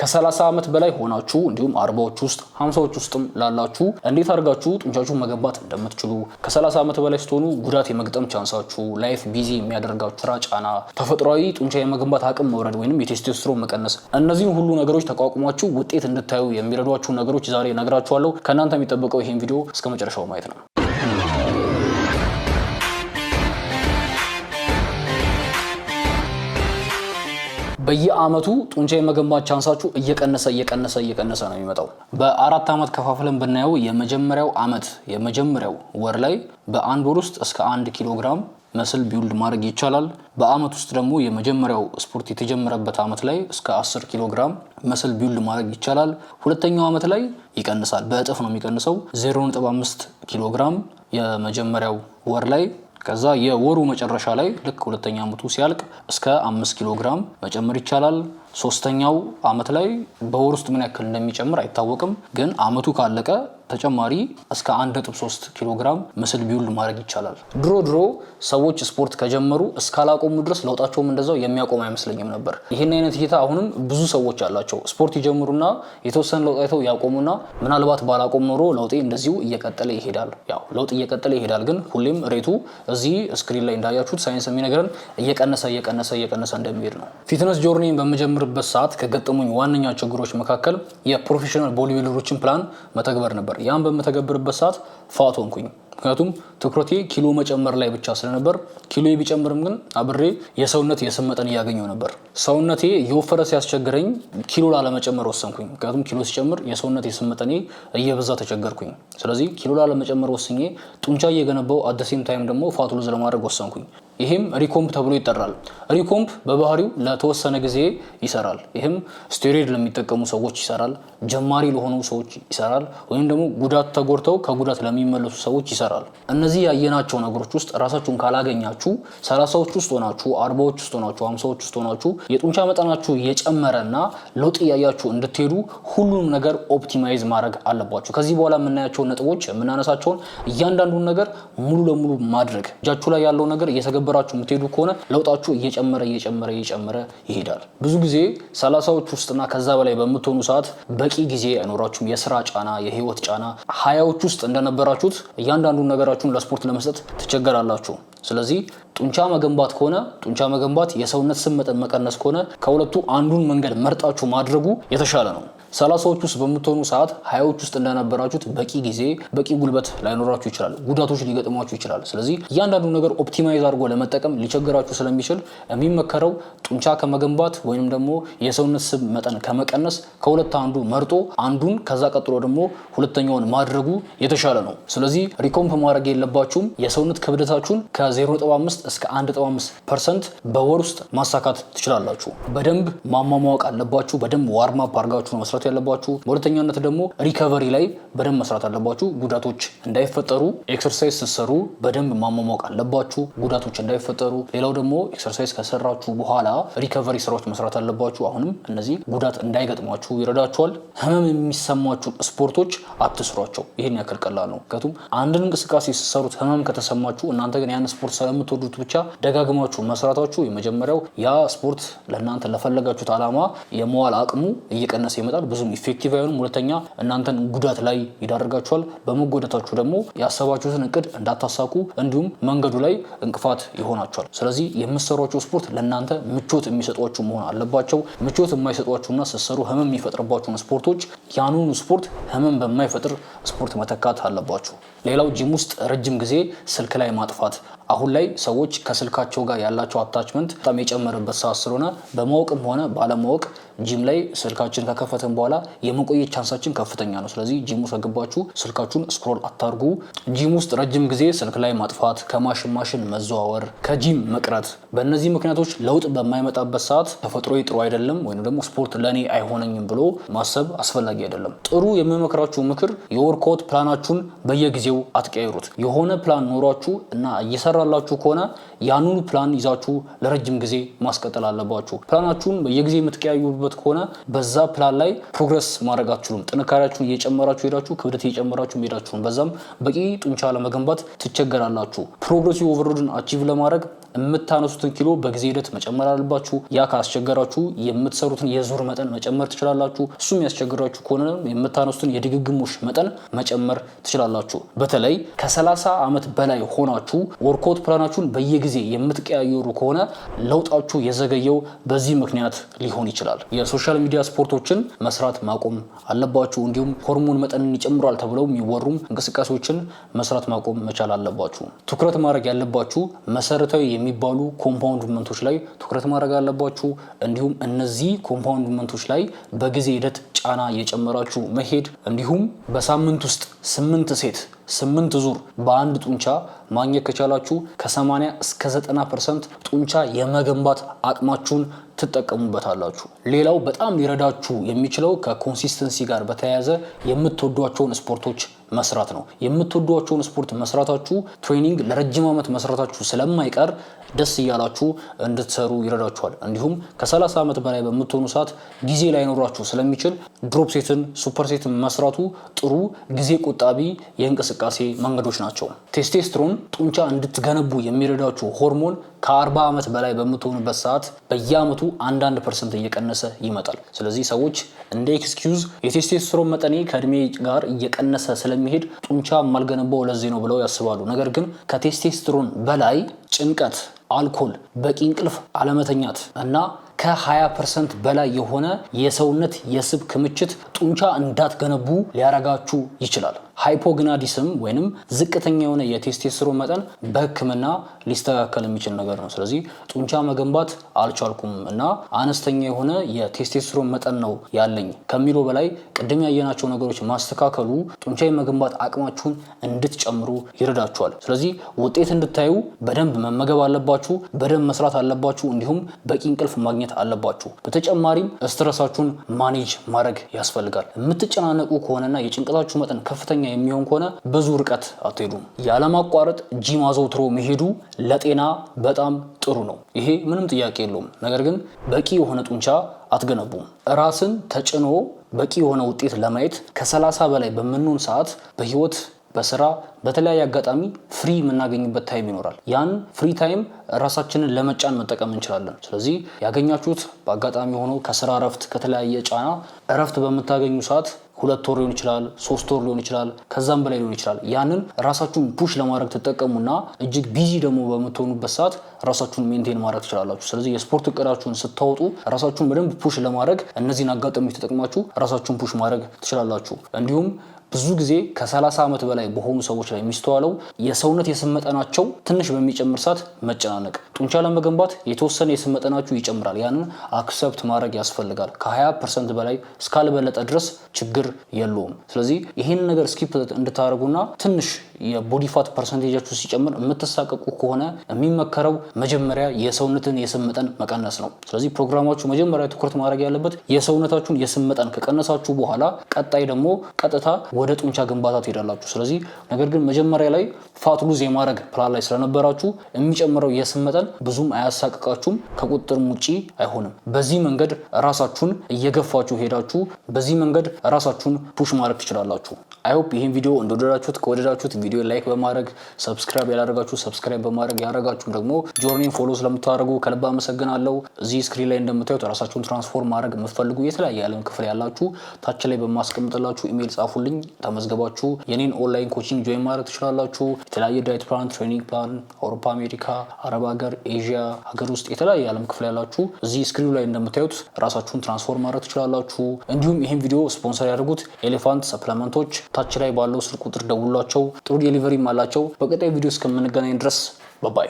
ከ30 ዓመት በላይ ሆናችሁ እንዲሁም 40ዎች ውስጥ 50ዎች ውስጥም ላላችሁ እንዴት አድርጋችሁ ጡንቻችሁን መገንባት እንደምትችሉ ከ30 ዓመት በላይ ስትሆኑ ጉዳት የመግጠም ቻንሳችሁ ላይፍ ቢዚ የሚያደርጋችሁ ስራ ጫና ተፈጥሯዊ ጡንቻ የመገንባት አቅም መውረድ ወይንም የቴስቶስትሮን መቀነስ እነዚህን ሁሉ ነገሮች ተቋቁማችሁ ውጤት እንድታዩ የሚረዷችሁ ነገሮች ዛሬ እነግራችኋለሁ። ከእናንተ የሚጠበቀው ይሄን ቪዲዮ እስከ መጨረሻው ማየት ነው። በየአመቱ ጡንቻ የመገንባት ቻንሳችሁ እየቀነሰ ነው የሚመጣው። በአራት አመት ከፋፍለን ብናየው የመጀመሪያው ወር ላይ በአንድ ወር ውስጥ እስከ 1 ኪሎ ግራም መስል ቢውልድ ማድረግ ይቻላል። በአመት ውስጥ ደግሞ የመጀመሪያው ስፖርት የተጀመረበት አመት ላይ እስከ 10 ኪሎ ግራም መስል ቢውልድ ማድረግ ይቻላል። ሁለተኛው አመት ላይ ይቀንሳል፣ በእጥፍ ነው የሚቀንሰው። 0.5 ኪሎ ግራም የመጀመሪያው ወር ላይ ከዛ የወሩ መጨረሻ ላይ ልክ ሁለተኛ አመቱ ሲያልቅ እስከ 5 ኪሎ ግራም መጨመር ይቻላል። ሶስተኛው አመት ላይ በወር ውስጥ ምን ያክል እንደሚጨምር አይታወቅም፣ ግን አመቱ ካለቀ ተጨማሪ እስከ 1.3 ኪሎ ግራም መስል ቢውልድ ማድረግ ይቻላል። ድሮ ሰዎች ስፖርት ከጀመሩ እስካላቆሙ ድረስ ለውጣቸውም እንደዛው የሚያቆም አይመስለኝም ነበር። ይሄን አይነት እይታ አሁንም ብዙ ሰዎች አላቸው። ስፖርት ይጀምሩና የተወሰነ ለውጥ አይተው ያቆሙና ምናልባት ባላቆም ኖሮ ለውጤ እንደዚሁ እየቀጠለ ይሄዳል። ያው ለውጥ እየቀጠለ ይሄዳል፣ ግን ሁሌም ሬቱ እዚህ ስክሪን ላይ እንዳያችሁት ሳይንስ የሚነግረን እየቀነሰ እንደሚሄድ ነው። ፊትነስ ጆርኒን በመጀመርበት ሰዓት ከገጠሙኝ ዋነኛ ችግሮች መካከል የፕሮፌሽናል ቦዲ ቢልደሮችን ፕላን መተግበር ነበር። ያን በመተገብርበት ሰዓት ፋት ሆንኩኝ። ምክንያቱም ትኩረቴ ኪሎ መጨመር ላይ ብቻ ስለነበር ኪሎ ቢጨምርም ግን አብሬ የሰውነት የስብ መጠን እያገኘው ነበር። ሰውነቴ የወፈረ ሲያስቸግረኝ ኪሎ ላለመጨመር ወሰንኩኝ። ምክንያቱም ኪሎ ሲጨምር የሰውነት የስብ መጠኔ እየበዛ ተቸገርኩኝ። ስለዚህ ኪሎ ላለመጨመር ወስኜ ጡንቻ እየገነባው አደሴም ታይም ደግሞ ፋት ሉዝ ለማድረግ ወሰንኩኝ። ይሄም ሪኮምፕ ተብሎ ይጠራል። ሪኮምፕ በባህሪው ለተወሰነ ጊዜ ይሰራል። ይሄም ስቴሮይድ ለሚጠቀሙ ሰዎች ይሰራል፣ ጀማሪ ለሆኑ ሰዎች ይሰራል፣ ወይም ደግሞ ጉዳት ተጎድተው ከጉዳት ለሚመለሱ ሰዎች ይሰራል። እነዚህ ያየናቸው ነገሮች ውስጥ ራሳችሁን ካላገኛችሁ 30ዎች ውስጥ ሆናችሁ 40ዎች ውስጥ ሆናችሁ 50ዎች ውስጥ ሆናችሁ የጡንቻ መጠናችሁ እየጨመረና ለውጥ እያያችሁ እንድትሄዱ ሁሉንም ነገር ኦፕቲማይዝ ማድረግ አለባችሁ። ከዚህ በኋላ የምናያቸው ነጥቦች የምናነሳቸውን እያንዳንዱን ነገር ሙሉ ለሙሉ ማድረግ እጃችሁ ላይ ያለው ነገር እየተገበራችሁ የምትሄዱ ከሆነ ለውጣችሁ እየጨመረ ይሄዳል። ብዙ ጊዜ 30ዎች ውስጥና ከዛ በላይ በምትሆኑ ሰዓት በቂ ጊዜ አይኖራችሁም። የስራ ጫና፣ የህይወት ጫና 20ዎች ውስጥ እንደነበራችሁት እያንዳንዱን ነገራችሁን ለስፖርት ለመስጠት ትቸገራላችሁ። ስለዚህ ጡንቻ መገንባት ከሆነ ጡንቻ መገንባት፣ የሰውነት ስብ መጠን መቀነስ ከሆነ ከሁለቱ አንዱን መንገድ መርጣችሁ ማድረጉ የተሻለ ነው። 30ዎች ውስጥ በምትሆኑ ሰዓት 20ዎች ውስጥ እንደነበራችሁት በቂ ጊዜ በቂ ጉልበት ላይኖራችሁ ይችላል፣ ጉዳቶች ሊገጥሟችሁ ይችላል። ስለዚህ እያንዳንዱ ነገር ኦፕቲማይዝ አድርጎ ለመጠቀም ሊቸግራችሁ ስለሚችል የሚመከረው ጡንቻ ከመገንባት ወይንም ደግሞ የሰውነት ስብ መጠን ከመቀነስ ከሁለት አንዱ መርጦ አንዱን ከዛ ቀጥሎ ደግሞ ሁለተኛውን ማድረጉ የተሻለ ነው። ስለዚህ ሪኮምፕ ማድረግ የለባችሁም። የሰውነት ክብደታችሁን ከ0.5 እስከ 1.5% በወር ውስጥ ማሳካት ትችላላችሁ። በደንብ ማሟሟቅ አለባችሁ። በደንብ ዋርም አፕ አድርጋችሁ ነው መስራት ያለባችሁ። በሁለተኛነት ደግሞ ሪከቨሪ ላይ በደንብ መስራት አለባችሁ። ጉዳቶች እንዳይፈጠሩ ኤክሰርሳይዝ ስትሰሩ በደንብ ማሟሟቅ አለባችሁ፣ ጉዳቶች እንዳይፈጠሩ። ሌላው ደግሞ ኤክሰርሳይዝ ከሰራችሁ በኋላ ሪከቨሪ ስራዎች መስራት አለባችሁ። አሁንም እነዚህ ጉዳት እንዳይገጥሟችሁ ይረዳችኋል። ህመም የሚሰማችሁ ስፖርቶች አትስሯቸው። ይሄን ያክል ቀላል ነው። ምክንያቱም አንድን እንቅስቃሴ ስትሰሩት ህመም ከተሰማችሁ እናንተ ግን ያን ስፖርት ስለምትወዱት ብቻ ደጋግማችሁ መስራታችሁ የመጀመሪያው ያ ስፖርት ለእናንተ ለፈለጋችሁት ዓላማ የመዋል አቅሙ እየቀነሰ ይመጣል። ብዙም ኢፌክቲቭ አይሆንም። ሁለተኛ እናንተን ጉዳት ላይ ይዳርጋችኋል። በመጎዳታችሁ ደግሞ ያሰባችሁትን እቅድ እንዳታሳኩ እንዲሁም መንገዱ ላይ እንቅፋት ይሆናችኋል። ስለዚህ የምትሰሯቸው ስፖርት ለእናንተ ምቾት የሚሰጧችሁ መሆን አለባቸው። ምቾት የማይሰጧችሁና ስትሰሩ ህመም የሚፈጥርባችሁን ስፖርቶች ያኑኑ ስፖርት ህመም በማይፈጥር ስፖርት መተካት አለባችሁ። ሌላው ጂም ውስጥ ረጅም ጊዜ ስልክ ላይ ማጥፋት። አሁን ላይ ሰዎች ከስልካቸው ጋር ያላቸው አታችመንት በጣም የጨመረበት ሰዓት ስለሆነ በማወቅም ሆነ ባለማወቅ ጂም ላይ ስልካችን ከከፈትን በኋላ የመቆየት ቻንሳችን ከፍተኛ ነው። ስለዚህ ጂም ውስጥ ከገባችሁ ስልካችሁን ስክሮል አታርጉ። ጂም ውስጥ ረጅም ጊዜ ስልክ ላይ ማጥፋት፣ ከማሽን መዘዋወር፣ ከጂም መቅረት፣ በእነዚህ ምክንያቶች ለውጥ በማይመጣበት ሰዓት ተፈጥሮዬ ጥሩ አይደለም ወይም ደግሞ ስፖርት ለኔ አይሆነኝም ብሎ ማሰብ አስፈላጊ አይደለም። ጥሩ የምመክራችሁ ምክር የወርክአውት ፕላናችሁን በየጊዜው አትቀይሩት። የሆነ ፕላን ኖሯችሁ እና እየሰራላችሁ ከሆነ ያንኑ ፕላን ይዛችሁ ለረጅም ጊዜ ማስቀጠል አለባችሁ። ፕላናችሁን በየጊዜ የምትቀያዩበት የምትሄዱበት ከሆነ በዛ ፕላን ላይ ፕሮግረስ ማድረግ አትችሉም። ጥንካሬያችሁን እየጨመራችሁ ሄዳችሁ ክብደት እየጨመራችሁ ሄዳችሁ በዛም በቂ ጡንቻ ለመገንባት ትቸገራላችሁ። ፕሮግሬሲቭ ኦቨርሎድን አቺቭ ለማድረግ የምታነሱትን ኪሎ በጊዜ ሂደት መጨመር አለባችሁ። ያ ካስቸገራችሁ የምትሰሩትን የዙር መጠን መጨመር ትችላላችሁ። እሱም ያስቸገራችሁ ከሆነ የምታነሱትን የድግግሞሽ መጠን መጨመር ትችላላችሁ። በተለይ ከ30 ዓመት በላይ ሆናችሁ ወርክአውት ፕላናችሁን በየጊዜ የምትቀያየሩ ከሆነ ለውጣችሁ የዘገየው በዚህ ምክንያት ሊሆን ይችላል። የሶሻል ሚዲያ ስፖርቶችን መስራት ማቆም አለባችሁ። እንዲሁም ሆርሞን መጠንን ይጨምራል ተብለው የሚወሩም እንቅስቃሴዎችን መስራት ማቆም መቻል አለባችሁ። ትኩረት ማድረግ ያለባችሁ መሰረታዊ የሚባሉ ኮምፓውንድመንቶች ላይ ትኩረት ማድረግ አለባችሁ። እንዲሁም እነዚህ ኮምፓውንድመንቶች ላይ በጊዜ ሂደት ጫና እየጨመራችሁ መሄድ እንዲሁም በሳምንት ውስጥ 8 ሴት 8 ዙር በአንድ ጡንቻ ማግኘት ከቻላችሁ ከ80 እስከ 90% ጡንቻ የመገንባት አቅማችሁን ትጠቀሙበታላችሁ። ሌላው በጣም ሊረዳችሁ የሚችለው ከኮንሲስተንሲ ጋር በተያያዘ የምትወዷቸውን ስፖርቶች መስራት ነው። የምትወዷቸውን ስፖርት መስራታችሁ ትሬኒንግ ለረጅም ዓመት መስራታችሁ ስለማይቀር ደስ እያላችሁ እንድትሰሩ ይረዳችኋል። እንዲሁም ከ30 ዓመት በላይ በምትሆኑ ሰዓት ጊዜ ላይኖራችሁ ስለሚችል ድሮፕ ሴትን ሱፐር ሴትን መስራቱ ጥሩ ጊዜ ቆጣቢ የእንቅስቃሴ መንገዶች ናቸው። ቴስቴስትሮን ጡንቻ እንድትገነቡ የሚረዳችሁ ሆርሞን ከ40 ዓመት በላይ በምትሆኑበት ሰዓት በየአመቱ 1% እየቀነሰ ይመጣል። ስለዚህ ሰዎች እንደ ኤክስኪውዝ የቴስቴስትሮን መጠኔ ከእድሜ ጋር እየቀነሰ ስለሚሄድ ጡንቻ ማልገነባው ለዚህ ነው ብለው ያስባሉ። ነገር ግን ከቴስቴስትሮን በላይ ጭንቀት፣ አልኮል፣ በቂ እንቅልፍ አለመተኛት እና ከ20% በላይ የሆነ የሰውነት የስብ ክምችት ጡንቻ እንዳትገነቡ ሊያረጋችሁ ይችላል። ሃይፖግናዲስም ወይንም ዝቅተኛ የሆነ የቴስቴስትሮን መጠን በሕክምና ሊስተካከል የሚችል ነገር ነው። ስለዚህ ጡንቻ መገንባት አልቻልኩም እና አነስተኛ የሆነ የቴስቴስትሮን መጠን ነው ያለኝ ከሚለው በላይ ቅድም ያየናቸው ነገሮች ማስተካከሉ ጡንቻ የመገንባት አቅማችሁን እንድትጨምሩ ይረዳችኋል። ስለዚህ ውጤት እንድታዩ በደንብ መመገብ አለባችሁ፣ በደንብ መስራት አለባችሁ፣ እንዲሁም በቂ እንቅልፍ ማግኘት አለባችሁ። በተጨማሪም ስትረሳችሁን ማኔጅ ማድረግ ያስፈልጋል። የምትጨናነቁ ከሆነና የጭንቀታችሁ መጠን ከፍተኛ የሚሆን ከሆነ ብዙ ርቀት አትሄዱም። ያለማቋረጥ ጂም አዘውትሮ መሄዱ ለጤና በጣም ጥሩ ነው። ይሄ ምንም ጥያቄ የለውም። ነገር ግን በቂ የሆነ ጡንቻ አትገነቡም። ራስን ተጭኖ በቂ የሆነ ውጤት ለማየት ከ30 በላይ በምንሆን ሰዓት በህይወት በስራ በተለያየ አጋጣሚ ፍሪ የምናገኝበት ታይም ይኖራል። ያን ፍሪ ታይም ራሳችንን ለመጫን መጠቀም እንችላለን። ስለዚህ ያገኛችሁት በአጋጣሚ ሆኖ ከስራ እረፍት ከተለያየ ጫና እረፍት በምታገኙ ሰዓት 2 ወር ሊሆን ይችላል፣ 3 ወር ሊሆን ይችላል፣ ከዛም በላይ ሊሆን ይችላል። ያንን ራሳችሁን ፑሽ ለማድረግ ትጠቀሙና እጅግ ቢዚ ደግሞ በምትሆኑበት ሰዓት ራሳችሁን ሜንቴን ማድረግ ትችላላችሁ። ስለዚህ የስፖርት እቅዳችሁን ስታወጡ ራሳችሁን በደንብ ፑሽ ለማድረግ እነዚህን አጋጣሚዎች ተጠቅማችሁ ራሳችሁን ፑሽ ማድረግ ትችላላችሁ። እንዲሁም ብዙ ጊዜ ከ30 ዓመት በላይ በሆኑ ሰዎች ላይ የሚስተዋለው የሰውነት የስብ መጠናቸው ትንሽ በሚጨምር ሰዓት መጨናነቅ። ጡንቻ ለመገንባት የተወሰነ የስብ መጠናችሁ ይጨምራል። ያንን አክሰፕት ማድረግ ያስፈልጋል። ከ20% በላይ እስካልበለጠ ድረስ ችግር የለውም። ስለዚህ ይህን ነገር ስኪፕ እንድታደርጉና ትንሽ የቦዲ ፋት ፐርሰንቴጃችሁ ሲጨምር የምትሳቀቁ ከሆነ የሚመከረው መጀመሪያ የሰውነትን የስብ መጠን መቀነስ ነው። ስለዚህ ፕሮግራማችሁ መጀመሪያ ትኩረት ማድረግ ያለበት የሰውነታችሁን የስብ መጠን ከቀነሳችሁ በኋላ ቀጣይ ደግሞ ቀጥታ ወደ ጡንቻ ግንባታ ትሄዳላችሁ። ስለዚህ ነገር ግን መጀመሪያ ላይ ፋት ሉዝ የማድረግ ፕላን ላይ ስለነበራችሁ የሚጨምረው የስብ መጠን ብዙም አያሳቅቃችሁም፣ ከቁጥጥርም ውጪ አይሆንም። በዚህ መንገድ ራሳችሁን እየገፋችሁ ሄዳችሁ በዚህ መንገድ ራሳችሁን ፑሽ ማድረግ ትችላላችሁ። አይ ሆፕ ይሄን ቪዲዮ እንደወደዳችሁት ከወደዳችሁት ቪዲዮ ላይክ በማድረግ ሰብስክራይብ ያላደረጋችሁ ሰብስክራይብ በማድረግ ያደረጋችሁም ደግሞ ጆርኒን ፎሎ ስለምታደርጉ ከልብ አመሰግናለሁ። እዚህ ስክሪን ላይ እንደምታዩት ራሳችሁን ትራንስፎርም ማድረግ የምትፈልጉ የተለያየ የዓለም ክፍል ያላችሁ ታች ላይ በማስቀምጥላችሁ ኢሜል ጻፉልኝ። ተመዝገባችሁ የኔን ኦንላይን ኮቺንግ ጆይን ማድረግ ትችላላችሁ። የተለያየ ዳይት ፕላን፣ ትሬኒንግ ፕላን አውሮፓ፣ አሜሪካ፣ አረብ ሀገር፣ ኤዥያ ሀገር ውስጥ የተለያየ የዓለም ክፍል ያላችሁ እዚህ ስክሪኑ ላይ እንደምታዩት ራሳችሁን ትራንስፎርም ማድረግ ትችላላችሁ። እንዲሁም ይሄን ቪዲዮ ስፖንሰር ያደርጉት ኤሌፋንት ሰፕሊመንቶች ታች ላይ ባለው ስልክ ቁጥር ደውሏቸው። ጥሩ ዴሊቨሪም አላቸው። በቀጣይ ቪዲዮ እስከምንገናኝ ድረስ ባይ